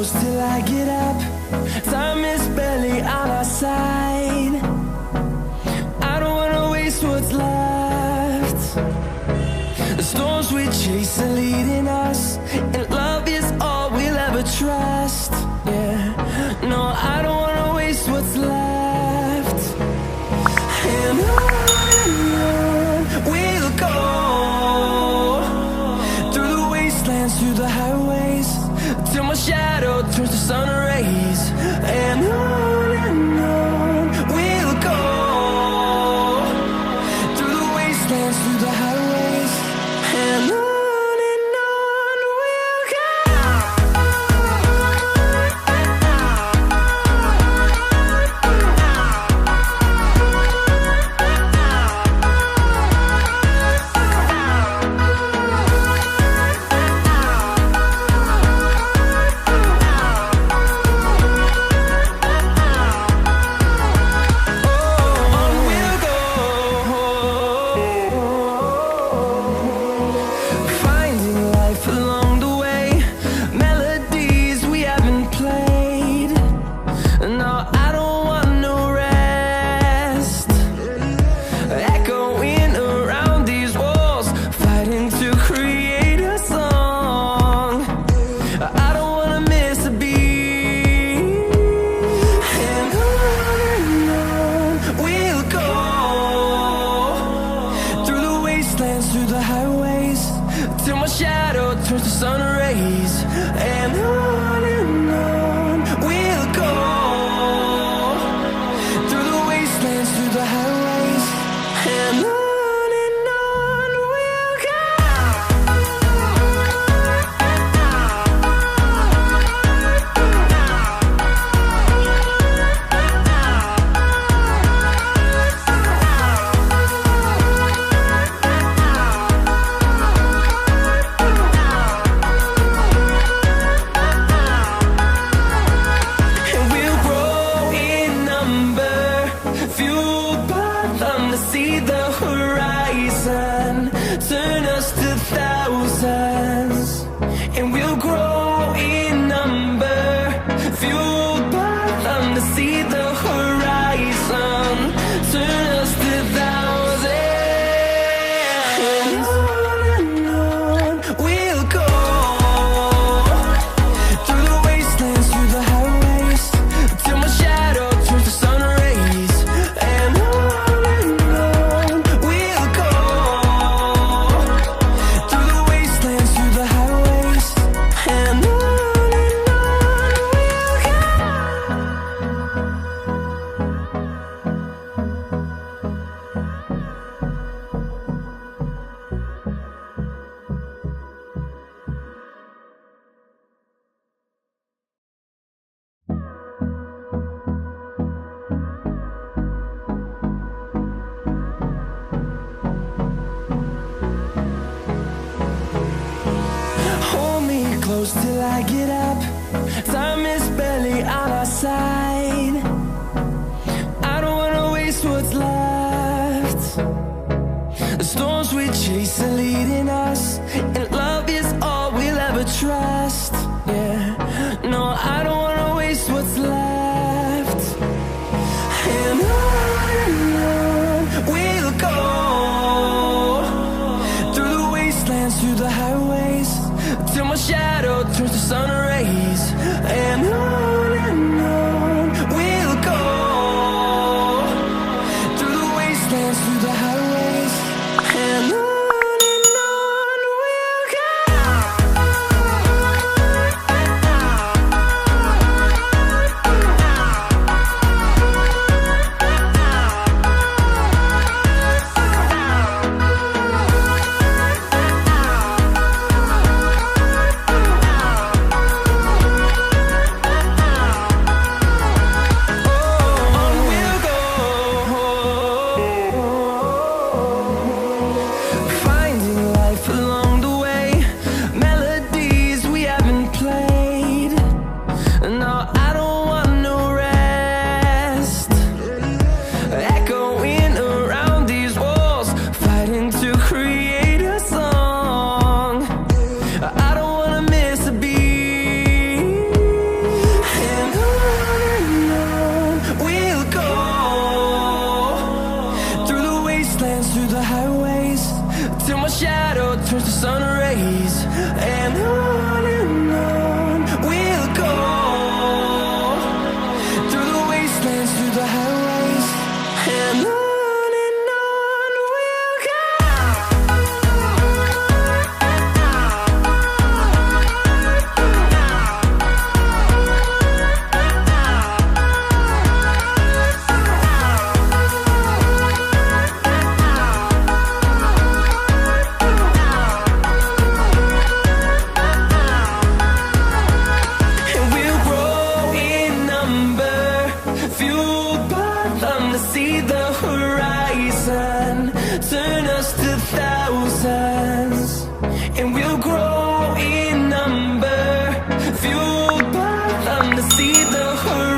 close till I get up. Time is barely on our side. I don't wanna waste what's left. The storms we chase are leading us, and love is all we'll ever trust. Yeah, no, I don't wanna waste what's left. And on we'll go, through the wastelands, through the highways, till my shadow turns to sun rays. And on we'll go, through the wastelands, through the highways, and on we'll go. Through the highways, till my shadow turns to sun rays. And on we'll go, through the wastelands, through the highways, and on we'll go. See the horizon, turn us to thousands, and we'll grow in number, fueled by them. To see the horizon, turn us to thousands, and on we'll go, through the wastelands, through the highways, till my shadow turns to sun rays. And close till I get up. Time is barely on our side. I don't wanna waste what's left. The storms we chase are leading us, and love is all we'll ever trust. Yeah, no, I don't wanna waste what's left. And on we'll go, through the wastelands, through the highways, till my shadow turns to sun rays. And on fueled by them to see the horizon, turn us to thousands, and we'll grow in number, fueled by them to see the horizon.